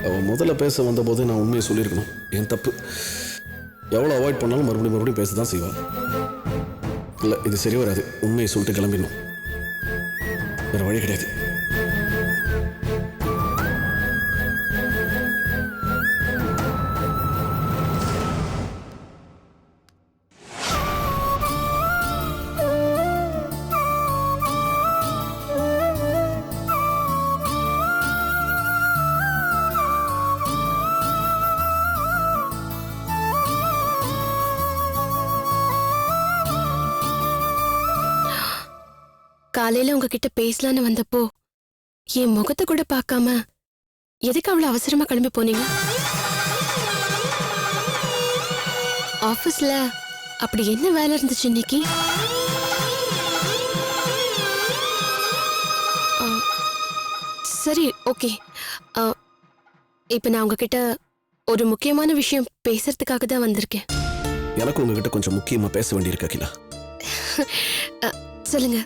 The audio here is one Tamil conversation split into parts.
அவன் முதல்ல பேச வந்தபோது நான் உண்மையை சொல்லியிருக்கணும். என் தப்பு. எவ்வளோ அவாய்ட் பண்ணாலும் மறுபடியும் பேச தான் செய்வான். இல்லை, இது சரி வராது. உண்மையை சொல்லிட்டு கிளம்பிடணும். வேற வழி கிடையாது. காலையில உங்ககிட்ட பேசலான்னு வந்தப்போ என் முகத்தை கூட பார்க்காம எதுக்கு அவ்வளவு அவசரமா கிளம்பி போனீங்க? ஆபீஸ்ல அப்படி என்ன வேலை இருந்துச்சு இன்னைக்கு? சரி, ஓகே. இப்ப நான் உங்ககிட்ட ஒரு முக்கியமான விஷயம் பேசுறதுக்காக தான் வந்திருக்கேன். எனக்கு உங்ககிட்ட கொஞ்சம் முக்கியமா பேச வேண்டியிருக்கு அகிலா. சொல்லுங்க.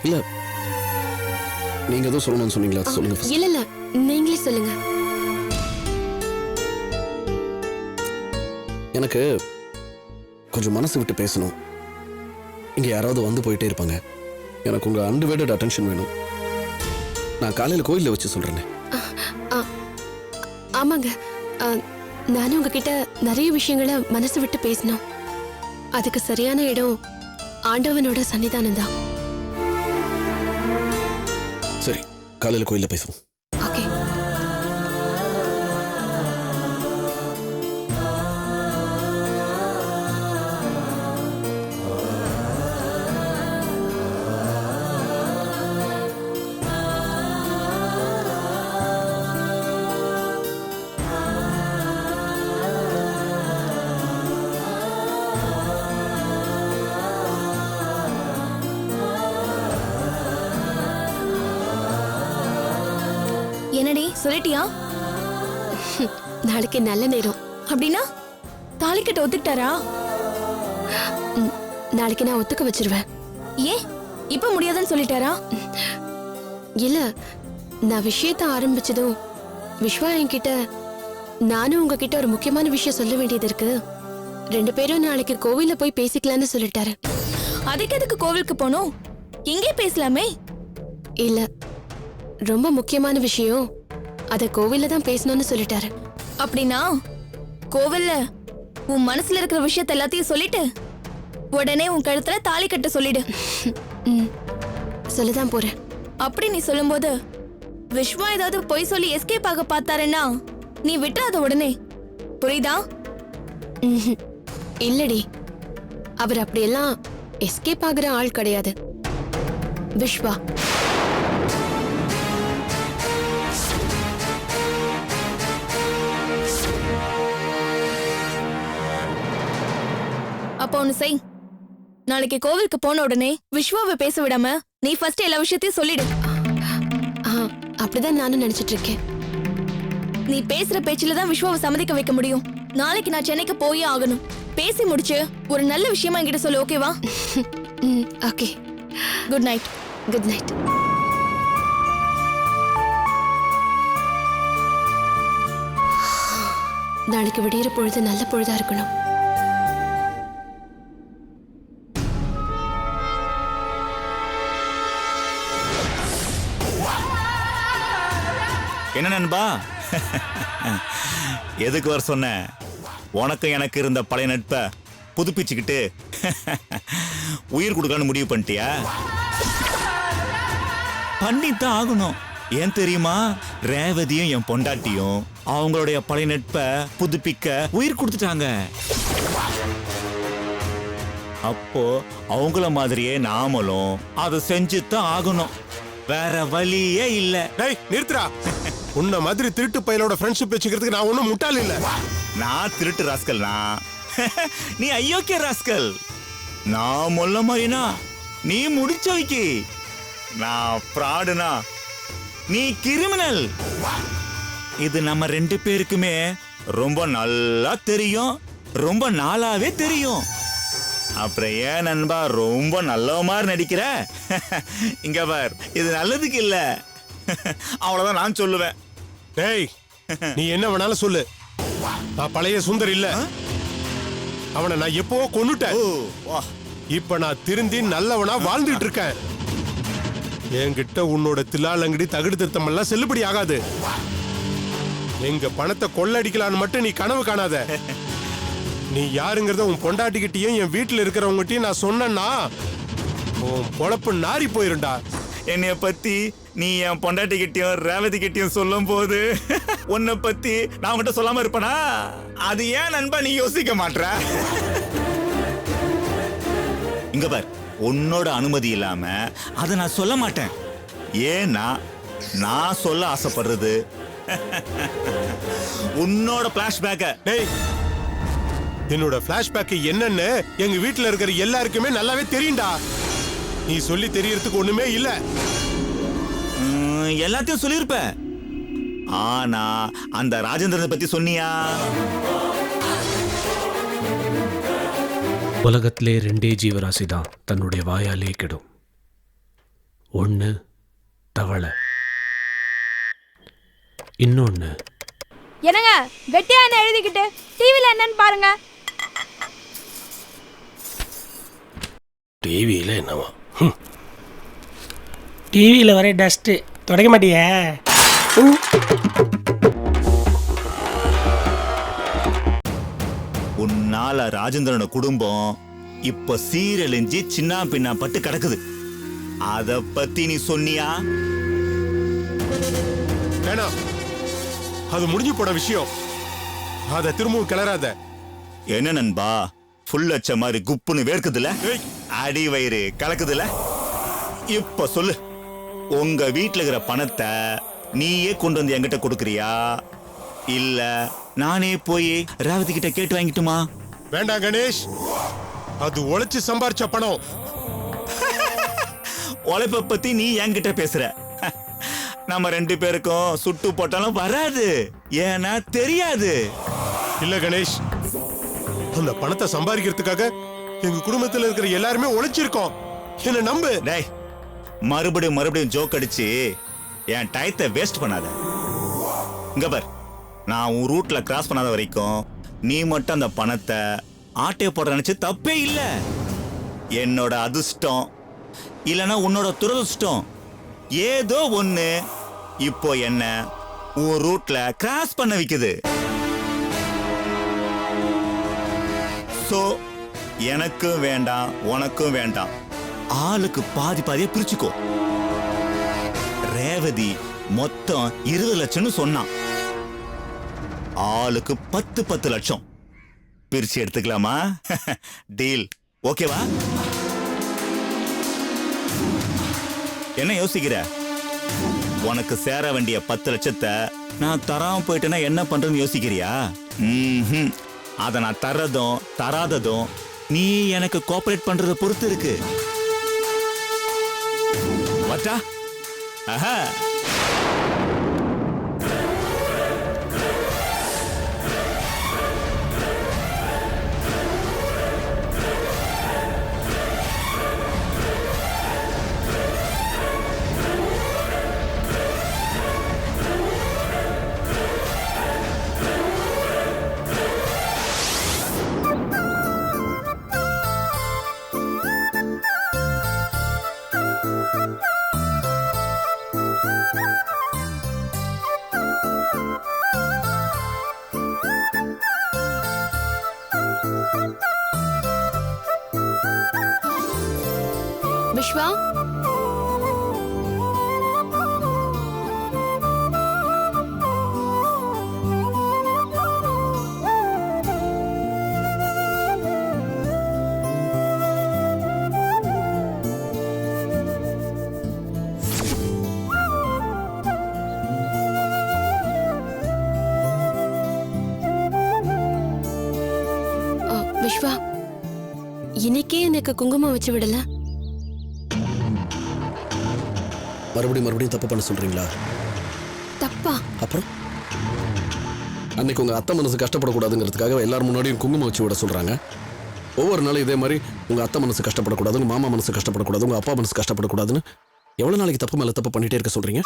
இல்ல, நீங்க ஏதோ சொல்லணும்னு சொன்னீங்களா? சொல்லுங்க. இல்ல, நீங்களே சொல்லுங்க. எனக்கு கொஞ்சம் மனசு விட்டு பேசணும். இங்க யாராவது வந்து போயிட்டே இருப்பாங்க. எனக்கு உங்க அன்டிவைடட் அட்டென்ஷன் வேணும். நான் காலையில கோயில்ல வச்சு சொல்றேன். ஆமாங்க, நானும் உங்ககிட்ட நிறைய விஷயங்களை மனசு விட்டு பேசணும். அதுக்கு சரியான இடம் ஆண்டவனோட சன்னிதானம் தான். சரி, காலையில கோயில்ல பேசுவோம். ஓகே. என்னடி சொல்லிட்டியா? நாளைக்கு நல்ல நேரம். அப்படின்னா தாலிக்கட்ட ஒத்துக்கிட்டாரா? நாளைக்கு நான் ஒத்துக்க வச்சிருவேன். ஏன் இப்ப முடியாதுன்னு சொல்லிட்டாரா? இல்ல, நான் விஷயத்த ஆரம்பிச்சதும் விஸ்வா என்கிட்ட நானும் உங்ககிட்ட ஒரு முக்கியமான விஷயம் சொல்ல வேண்டியது இருக்கு, 2 பேரும் நாளைக்கு கோவில்ல போய் பேசிக்கலாம்னு சொல்லிட்டாரு. அதுக்கு எதுக்கு கோவிலுக்கு போனோம்? இங்கே பேசலாமே. இல்ல, ரொம்ப முக்கியமான விஷயம், அத கோவில்ல தான் பேசணும்னு சொல்லிட்டாரு. அப்படின்னா கோவில்ல உன் மனசுல இருக்கிற விஷயத்த எல்லாத்தையும் சொல்லிட்டு உடனே உன் கழுத்துல தாலி கட்ட சொல்லிடு. சொல்லதான் போறேன். அப்படி நீ சொல்லும்போது விஸ்வா ஏதாவது பொய் சொல்லி எஸ்கேப் ஆக பார்த்தாருன்னா நீ விட்டுறாத உடனே, புரியுதா? இல்லடி, அவர் அப்படியெல்லாம் எஸ்கேப் ஆகுற ஆள் கிடையாது. விஸ்வா அப்ப ஒண்ணு செய், நாளைக்கு கோவிலுக்கு போன உடனே விஸ்வாவை பேச விடாம நீ ஃபர்ஸ்ட் எல்லா விஷயத்தையும் சொல்லிடு. அப்படிதான் நானும் நினைச்சிட்டு இருக்கேன். நீ பேசுற பேச்சுல தான் விஸ்வாவை சம்மதிக்க வைக்க முடியும். நாளைக்கு நான் சென்னைக்கு போயே ஆகணும். பேசி முடிச்சு ஒரு நல்ல விஷயமா என்கிட்ட சொல்லு, ஓகேவா? Okay. Good night. Good night. நாளைக்கு விடியற பொழுது நல்ல பொழுதா இருக்கணும். என்ன நண்பா, எதுக்கு வர சொன்ன? உனக்கு எனக்கு இருந்த பழைய நட்பை புதுப்பிச்சுக்கிட்டு உயிர் கொடுக்கலான்னு முடிவு பண்ணிட்டியா? பண்ணித்தான் ஆகணும். ஏன் தெரியுமா? ரேவதியும் என் பொண்டாட்டியும் அவங்களுடைய பழைய நட்பை புதுப்பிக்க உயிர் கொடுத்துட்டாங்க. அப்போ அவங்கள மாதிரியே நாமளும் அதை செஞ்சுதான் ஆகணும். வேற வழியே இல்ல. நிறுத்துறா. உன்ன மாதிரி திருட்டு பையலோட ஃப்ரெண்ட்ஷிப் வச்சுக்கிறதுக்கு நான் ஒன்னும் முட்டாள் இல்ல. நான் திருட்டு ராஸ்கல்னா, நீ அயோக்கிய ராஸ்கல். நான் மொல்ல மாதிரினா நீ முடிச்ச வைக்கி. நான் ஃப்ராடுனா நீ கிரிமினல். இது நம்ம 2 பேருக்குமே ரொம்ப நல்லா தெரியும், ரொம்ப நாளாவே தெரியும். அப்புறம் ஏன் நண்பா ரொம்ப நல்ல மாதிரி நடிக்கிற? இங்க பார், இது நல்லதுக்கு இல்ல. அவ்வளவுதான் நான் சொல்லுவேன். டேய், நீ என்ன வேணாலும் சொல்லு, நான் பழைய சுந்தர் இல்ல. அவனை நான் எப்பவோ கொன்னுட்டேன். ஓ வா. இப்ப நான் திருந்தி நல்லவனா வாழ்ந்துட்டு இருக்கேன். என்கிட்ட உன்னோட தில்லாலங்கடி தகுடு திருத்தம் எல்லாம் செல்லுபடி ஆகாது. எங்க பணத்தை கொள்ளடிக்கலான்னு மட்டும் நீ கனவு காணாத. நீ யாருங்கிறத உன் பொண்டாட்டிக்கிட்டையும் என் வீட்டுல இருக்கிறவங்ககிட்டயும் நான் சொன்னேன்னா உன் பொழப்பு நாரி போயிருண்டா. என்னைய பத்தி நீ என் பொண்டாட்டி கிட்டயும் ரேவதி கிட்டயும் சொல்லும் போது உன்னை பத்தி நான் உன்கிட்ட சொல்லாம இருப்பனா? அது ஏன் நண்பா நீ யோசிக்க மாட்ற? இங்க பார், உன்னோட அனுமதி இல்லாம அதை நான் சொல்ல மாட்டேன். ஏன்னா நான் சொல்ல ஆசைப்படுறது உன்னோட பிளாஷ்பேக்க. டேய், என்னோட பிளாஷ்பேக் என்னன்னு எங்க வீட்டுல இருக்கிற எல்லாருக்குமே நல்லாவே தெரியும்டா. நீ சொல்லி தெரியறதுக்கு ஒண்ணுமே இல்ல. எல்லாத்தையும் சொல்லியிருப்ப. ஆனா அந்த ராஜேந்திரனை பத்தி சொன்னியா? உலகத்திலே ரெண்டே ஜீவராசி தான் தன்னுடைய வாயாலே கெடும். ஒன்று தவளை, இன்னொன்று என்னங்க வெட்டியா என்ன எழுதிக்கிட்டு டிவில என்னன்னு பாருங்க. டிவியில் என்னவா? டிவியில் வர டஸ்ட்டு தொடக்க மாட்டியே. உன்னால ராஜேந்திரனோட குடும்பம் இப்ப சீரழிஞ்சு சின்ன பின்னா பட்டு கிடக்குது. அத பத்தி நீ சொன்னியா? வேணாம், அது முடிஞ்சு போன விஷயம். அத திரும்பவும் கிளறாத. என்ன நண்பா, ஃபுல் அச்ச மாதிரி குப்புன்னு வேர்க்குதுல, ஏய், அடி வயிறு கலக்குதுல. இப்ப சொல்லு, உங்க வீட்டுல இருக்கிற பணத்தை நீயே கொண்டு வந்து என்கிட்ட கொடுக்கறியா, இல்ல நானே போய் ரேவதி கிட்ட கேட்டு வாங்கிட்டுமா? வேண்டாம் கணேஷ், அது உழைச்சு சம்பாரிச்ச பணம். உழைப்ப பத்தி நீ என்கிட்ட பேசுற. நம்ம ரெண்டு பேருக்கும் சுட்டு போட்டாலும் வராது, ஏன்னா தெரியாது. இல்ல கணேஷ், அந்த பணத்தை சம்பாதிக்கிறதுக்காக எங்க குடும்பத்துல இருக்கிற எல்லாருமே உழைச்சிருக்கோம். என்ன நம்பு. டேய், மறுபடியும் ஜோக் அடிச்சு என் டயத்தை வேஸ்ட் பண்ணாத. இங்க பார், நான் உன் ரூட்ல கிராஸ் பண்ணாத வரைக்கும் நீ மட்டும் அந்த பணத்தை ஆட்டைய போட நினைச்சு தப்பே இல்ல. என்னோட அதிர்ஷ்டம் இல்லனா உன்னோட துரதிர்ஷ்டம் ஏதோ ஒண்ணு இப்போ என்ன உன் ரூட்ல கிராஸ் பண்ண வைக்குது. சோ எனக்கும் வேண்டாம், உனக்கும் வேண்டாம். ஆளுக்கு பாதி பாதியா பிரிச்சுக்கோ. ரேவதி மொத்தம் 20 லட்சம்னு சொன்னான். ஆளுக்கு 10 லட்சம் பிரிச்சு எடுத்துக்கலாமா? டீல் ஓகேவா? என்ன யோசிக்கிற? உனக்கு சேர வேண்டிய 10 லட்சத்தை நான் தராம போயிட்டேன்னா என்ன பண்றேன்னு யோசிக்கிறியா? அதை நான் தர்றதும் தராததும் நீ எனக்கு கோஆபரேட் பண்றத பொறுத்து இருக்கு. வட்டா? ஆஹா. விஸ்வா, விஸ்வா, இன்னைக்கே எனக்கு குங்குமம் வச்சு விடல. மறுபடியும் தப்பு பண்ண சொல்றீங்களா? தப்பா? அப்புறம் அன்னைக்கு உங்க அத்தை மனசு கஷ்டப்படக்கூடாதுங்கிறதுக்காக எல்லாரும் முன்னாடியும் குங்குமம் வச்சு விட சொல்றாங்க. ஒவ்வொரு நாளும் இதே மாதிரி உங்க அத்தை மனசு கஷ்டப்படக்கூடாது, உங்க மாமா மனசு கஷ்டப்படக்கூடாது, உங்க அப்பா மனசு கஷ்டப்படக்கூடாதுன்னு எவ்வளவு நாளைக்கு தப்பு மேல தப்பு பண்ணிட்டே இருக்க சொல்றீங்க?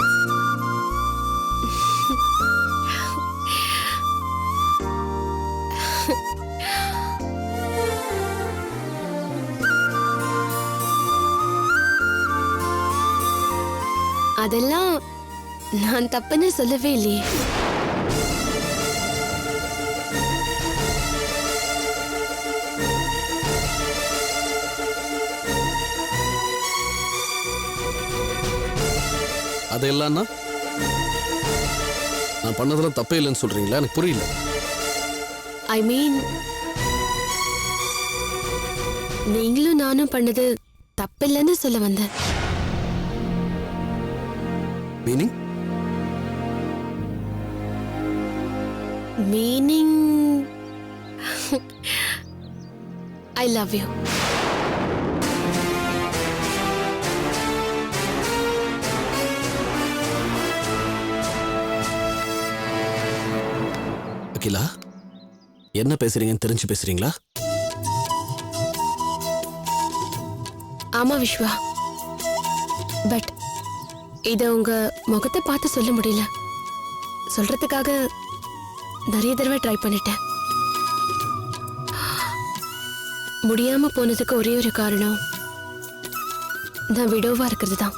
அதெல்லாம் நான் தப்புன்னு சொல்லவே இல்லையே. அதெல்லாம்னா நான் பண்ணதெல்லாம் தப்பே இல்லைன்னு சொல்றீங்களா? எனக்கு புரியல. ஐ மீன், நீங்களும் நானும் பண்ணது தப்பில்லைன்னு சொல்ல வந்தேன். Meaning? Meaning I love you. Akila, என்ன பேசுறீங்கன்னு தெரிஞ்சு பேசுறீங்களா? ஆமா விஸ்வா, பட் இத உங்க முகத்தை பார்த்து சொல்ல முடியல. சொல்றதுக்காக நிறைய தடவை ட்ரை பண்ணிட்டேன். முடியாம போனதுக்கு ஒரே ஒரு காரணம் நான் விடோவா இருக்கிறது தான்.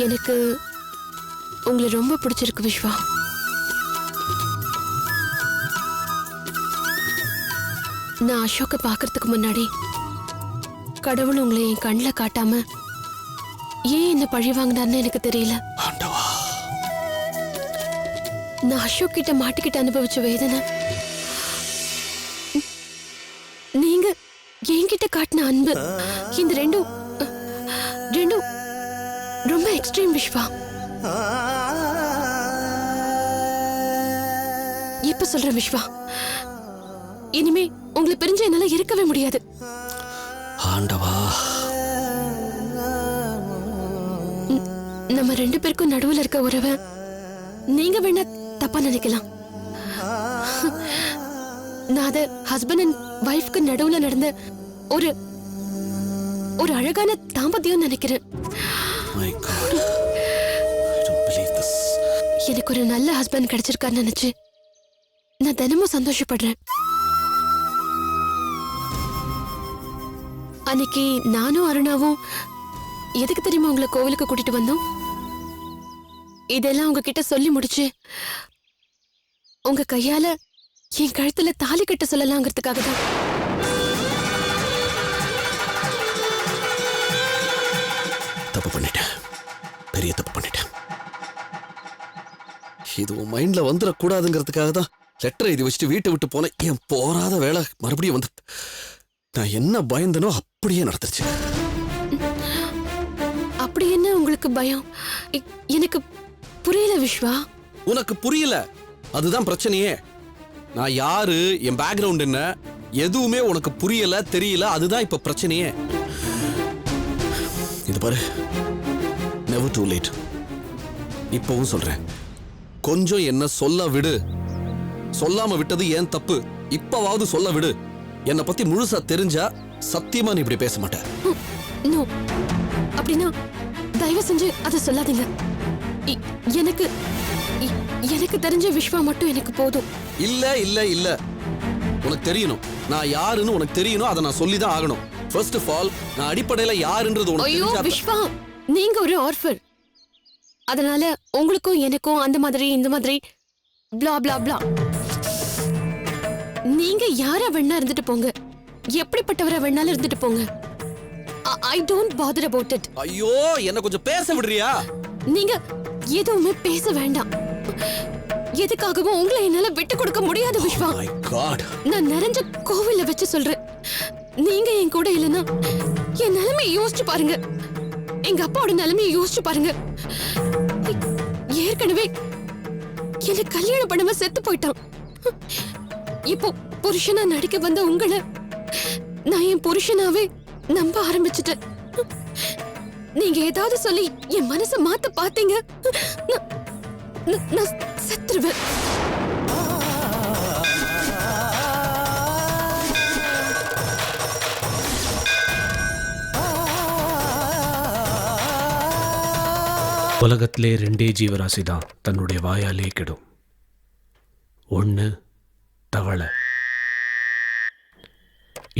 எனக்கு உங்களை ரொம்ப பிடிச்சிருக்கு விஸ்வா. நான் அசோக்கை பார்க்கறதுக்கு முன்னாடி கடவுள் உங்களை என் கண்ணில் காட்டாம ஏன் என்ன பழி வாங்கினார்னு எனக்கு தெரியல. நான் அசோக் கிட்ட மாட்டிக்கிட்டு அனுபவிச்ச வேதனை நீங்க என்கிட்ட காட்டின அன்பு, இந்த ரெண்டும் ரொம்ப எக்ஸ்ட்ரீம் விஸ்வா. இப்ப சொல்ற விஸ்வா, இனிமே உங்களை பிரிஞ்சு என்னால இருக்கவே முடியாது. ஆண்டவா, நம்ம ரெண்டு பேருக்கும் நடுவுல இருக்க உறவை நீங்க வேணா தப்பா நினைக்கலாம். நான் அத ஹஸ்பண்ட் அண்ட் வைஃப்க்கு நடுவுல நடந்த ஒரு ஒரு அழகான தாம்பத்தியம் நினைக்கிறேன். my God, I don't believe this. எனக்கு ஒரு நல்ல ஹஸ்பண்ட் கிடைச்சிருக்காருன்னு நினைச்சு நான் தினமும் சந்தோஷப்படுறேன். அன்னைக்கு நானும் அருணாவும் எதுக்கு தெரியுமா உங்களை கோவிலுக்கு கூட்டிட்டு வந்தோம்? இதெல்லாம் உங்ககிட்ட சொல்லி முடிச்சு உங்க கையால என் கழுத்துல தாலி கட்ட சொல்லலாங்கிறதுக்காக தான். தப்பு பண்ணிட்டேன், பெரிய தப்பு பண்ணிட்டேன். இது உன் மைண்ட்ல வந்துடக்கூடாதுங்கிறதுக்காக தான் லெட்டரை இது வச்சுட்டு வீட்டை விட்டு போன. என் போராத வேலை மறுபடியும் வந்து நான் என்ன பயந்தனோ அப்படியே நடந்துருச்சு. அப்படி என்ன உங்களுக்கு பயம்? எனக்கு புரியல விஸ்வா. உனக்கு புரியல, அதுதான் பிரச்சனையே. நான் யாரு, என் பேக்ரவுண்ட் என்ன, எதுவுமே உனக்கு புரியல, தெரியல. அதுதான் இப்ப பிரச்சனையே. இது பாரு, never too late. இப்பவும் சொல்றேன், கொஞ்சம் என்ன சொல்ல விடு. சொல்லாம விட்டது ஏன் தப்பு, இப்பவாவது சொல்ல விடு. என்னை பத்தி முழுசா தெரிஞ்சா சத்தியமா நீ இப்படி பேச மாட்டேன். நோ, அப்படின்னா தயவு செஞ்சு அதை சொல்லாதீங்க. எனக்கு எனக்கு தெரிஞ்ச விஸ்வா மட்டும் எனக்கு போதும். இல்ல இல்ல இல்ல, உனக்கு தெரியணும். நான் யாருன்னு உனக்கு தெரியணும். அதை நான் சொல்லிதான் ஆகணும். ஃபர்ஸ்ட் ஆஃப் ஆல், நான் அடிப்படையில யாருன்றது உனக்கு ஐயோ தெரிஞ்சா. விஸ்வா, நீங்க ஒரு ஆர்ஃபன். அதனால உங்களுக்கும் எனக்கும் அந்த மாதிரி இந்த மாதிரி blah blah blah. நீங்க யாரா வேணா இருந்துட்டு போங்க, எப்படிப்பட்டவரா வேணாலும் இருந்துட்டு போங்க. I don't bother about it. ஐயோ, என்ன கொஞ்சம் பேச விடுறியா? நீங்க எதுவுமே பேச வேண்டாம். எதுக்காகவும் உங்களை என்னால விட்டு கொடுக்க முடியாது விஸ்வா. My God. நான் நிறைஞ்ச கோவில்ல வச்சு சொல்றேன், நீங்க என் கூட இல்லைன்னா என் நிலைமையை யோசிச்சு பாருங்க. எங்க அப்பாவோட நிலைமையை யோசிச்சு பாருங்க. ஏற்கனவே என்ன கல்யாணம் பண்ணாம செத்து போயிட்டான். இப்போ புருஷனா நடிக்க வந்த உங்களை நான் என் புருஷனாவே நம்ப ஆரம்பிச்சுட்டேன். நீங்க ஏதாவது சொல்லி என் மனசை மாத்த பாத்தீங்க, நான் செத்துருவேன். உலகத்திலே ரெண்டே ஜீவராசி தான் தன்னுடைய வாயாலே கெடும். ஒன்று தவளை,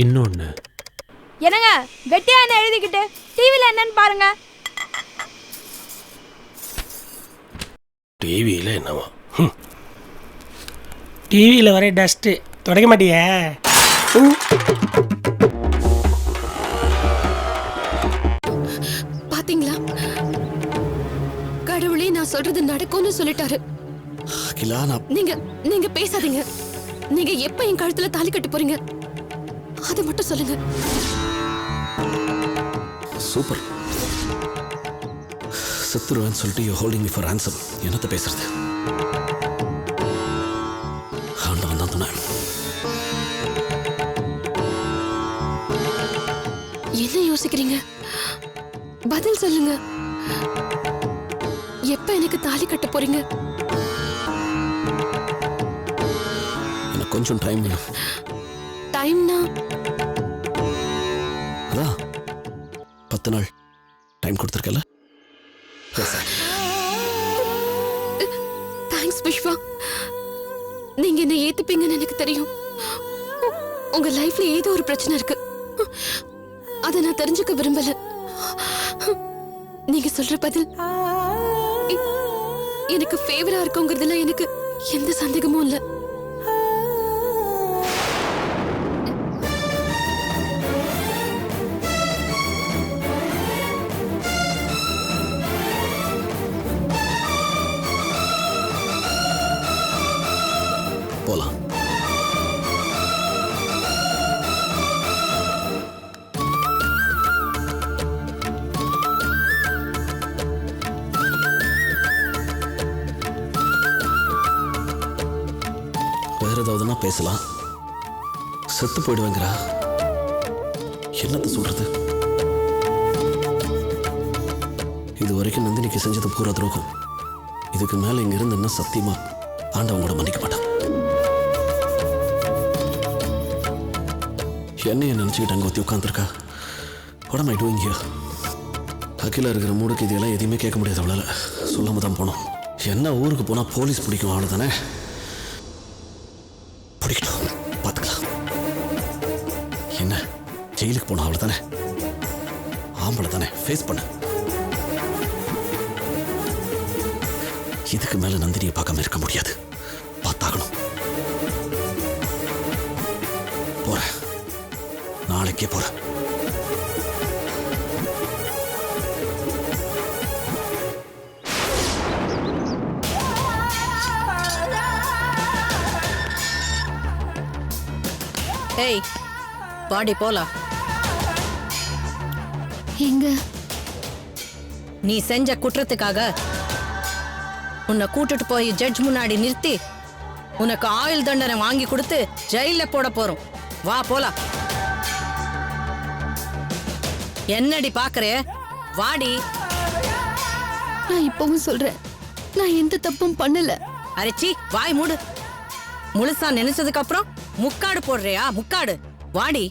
இன்னொன்று என்னங்க வெட்டியா என்ன எழுதிக்கிட்டு டிவில என்னன்னு பாருங்க. டிவியில் என்னவா? டிவியில் வர டஸ்ட்டு துடைக்க மாட்டியே? பாத்தீங்களா, கடவுளே நான் சொல்றது நடக்கும்னு சொல்லிட்டாரு. அகிலா, நான் நீங்க நீங்க பேசாதீங்க. நீங்க எப்ப என் கழுத்துல தாலி கட்ட போறீங்க அதை மட்டும் சொல்லுங்க. சூப்பர். செத்துருவேன்னு சொல்லிட்டு you holding me for ransom. என்னத்த பேசுறது? ஆண்டவன் தான் துணை. என்ன யோசிக்கிறீங்க? பதில் சொல்லுங்க. எப்ப எனக்கு தாலி கட்ட போறீங்க? எனக்கு கொஞ்சம் டைம் வேணும். டைம்னா அதான் 10 நாள் டைம் கொடுத்துருக்கல. தேங்க்ஸ் விஸ்வா. நீங்க என்ன ஏத்துப்பீங்கன்னு எனக்கு தெரியும். உங்க லைஃப்ல ஏதோ ஒரு பிரச்சனை இருக்கு. அதை நான் தெரிஞ்சுக்க விரும்பல. நீங்க சொல்ற பதில் எனக்கு ஃபேவரா இருக்குங்கிறதுல எனக்கு எந்த சந்தேகமும் இல்ல. போலாம். வேற ஏதாவதுன்னா பேசலாம். செத்து போயிடுவேங்கிறா. என்னத்த சொல்றது? இது வரைக்கும் நந்தினிக்கு செஞ்சது பூரா துரோகம். இதுக்கு மேல இங்க இருந்து என்ன சத்தியமா ஆண்டவன் கூட மன்னிக்க மாட்டான். என்னைய நினைச்சுக்கிட்டு அங்க ஒத்தி உட்காந்துருக்கா. What am I doing here? Akila இருக்கிற மூடுக்கு இதெல்லாம் எதையுமே கேட்க முடியாது. அவளால சொல்லாம தான் போனோம். என்ன ஊருக்கு போனா போலீஸ் பிடிக்கும் அவ்வளவுதானே. பிடிக்கட்டும், பார்த்துக்கலாம். என்ன ஜெயிலுக்கு போனா அவ்வளவுதானே. ஆம்பளை தானே, ஃபேஸ் பண்ண. இதுக்கு மேல நந்தினியை பார்க்காம இருக்க முடியாது. பார்த்தாகணும். போறேன், நாளைக்கே போறேன். ஏய் பாடி போலாம். எங்க? நீ செஞ்ச குற்றத்துக்காக உன்னை கூட்டிட்டு போய் ஜட்ஜ் முன்னாடி நிறுத்தி உனக்கு ஆயுள் தண்டனை வாங்கி கொடுத்து ஜெயில போட போறோம். வா போலாம். என்னடி பாக்குறே? வாடி. நான் இப்பவும் சொல்றேன், நான் எந்த தப்பும் பண்ணல. அரைச்சி வாய் மூடு. முழுசா நினைச்சதுக்கு அப்புறம் முக்காடு போடுறியா? முக்காடு. வாடி.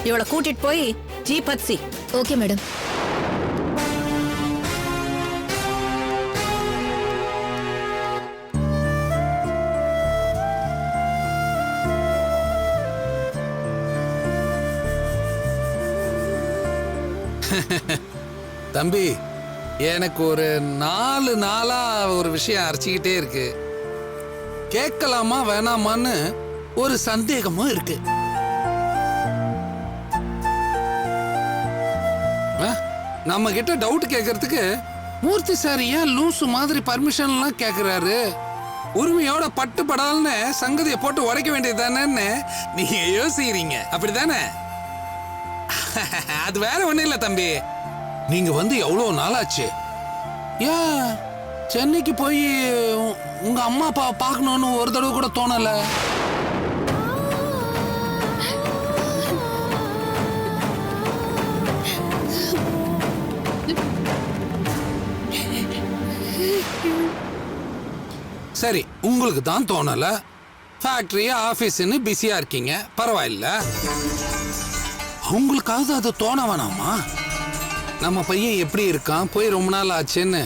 இவளை கூட்டிட்டு போய் ஜீபத்சி. Okay madam. தம்பி, எனக்கு ஒரு 4 நாளா ஒரு விஷயம் அரைச்சிக்கிட்டே இருக்கு. கேட்கலாமா வேணாமான்னு ஒரு சந்தேகமும் இருக்கு. நம்ம கிட்ட டவுட் கேட்கறதுக்கு மூர்த்தி சார் ஏன் லூசு மாதிரி பர்மிஷன் எல்லாம் கேட்கிறாரு? உரிமையோட பட்டுப்படால்னு சங்கதியை போட்டு உடைக்க வேண்டியது தானேன்னு நீங்க யோசிக்கிறீங்க, அப்படிதானே? அது வேற ஒண்ணும் இல்ல தம்பி. நீங்க வந்து எவ்வளவு நாளாச்சு? ஏன் சென்னைக்கு போய் உங்க அம்மா அப்பா பார்க்கணும்னு ஒரு தடவை கூட தோணல? சரி, உங்களுக்கு தான் தோணல. ஃபேக்டரி ஆபீஸ்னு பிஸியா இருக்கீங்க, பரவாயில்ல. உங்களுக்காவது அது தோண வேணாமா? நம்ம பையன் எப்படி இருக்கான், போய் ரொம்ப நாள் ஆச்சுன்னு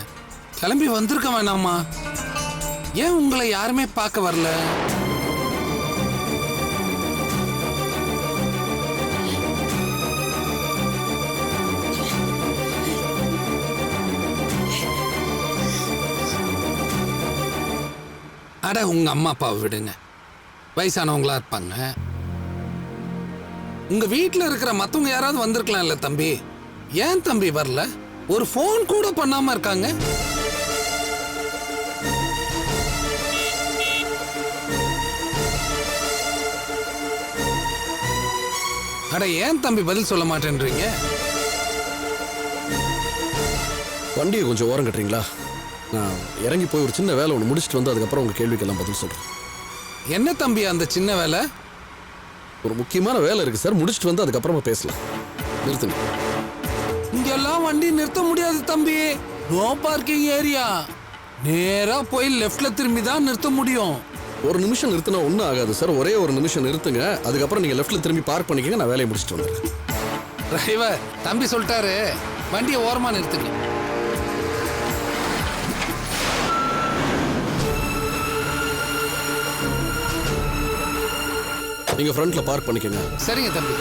கிளம்பி வந்திருக்க வேணாமா? ஏன் உங்களை யாருமே பார்க்க வரல? அட உங்க அம்மா அப்பாவை விடுங்க, வயசானவங்களா இருப்பாங்க. உங்க வீட்டில் இருக்கிற மத்தவங்க யாராவது வந்திருக்கலாம்ல தம்பி. ஏன் தம்பி வரல? ஒரு ஃபோன் கூட பண்ணாம இருக்காங்க. அட ஏன் தம்பி பதில் சொல்ல மாட்டேன்றீங்க? வண்டியை கொஞ்சம் ஓரம் கட்டுறீங்களா? நான் இறங்கி போய் ஒரு சின்ன வேலை ஒன்று முடிச்சுட்டு வந்து அதுக்கப்புறம் உங்கள் கேள்விக்கெல்லாம் பதில் சொல்கிறேன். என்ன தம்பி அந்த சின்ன வேலை? ஒரு முக்கியமான வேலை இருக்குது சார், முடிச்சுட்டு வந்து அதுக்கப்புறமா பேசலாம். நிறுத்துங்க. இங்கெல்லாம் வண்டி நிறுத்த முடியாது தம்பி, நோ பார்க்கிங் ஏரியா. நேரா போய் லெஃப்ட்ல திரும்பி தான் நிறுத்த முடியும். ஒரு நிமிஷம் நிறுத்தினா ஒன்றும் ஆகாது சார், ஒரே ஒரு நிமிஷம் நிறுத்துங்க, அதுக்கப்புறம் நீங்கள் லெஃப்ட்டில் திரும்பி பார்க் பண்ணிக்கங்க, நான் வேலையை முடிச்சுட்டு வந்துடுறேன். டிரைவர் தம்பி சொல்லிட்டாரு, வண்டியை ஓரமாக நிறுத்துங்க. நீங்கள் ஃப்ரண்ட்டில் பார்க் பண்ணிக்கங்க. சரிங்க தம்பி.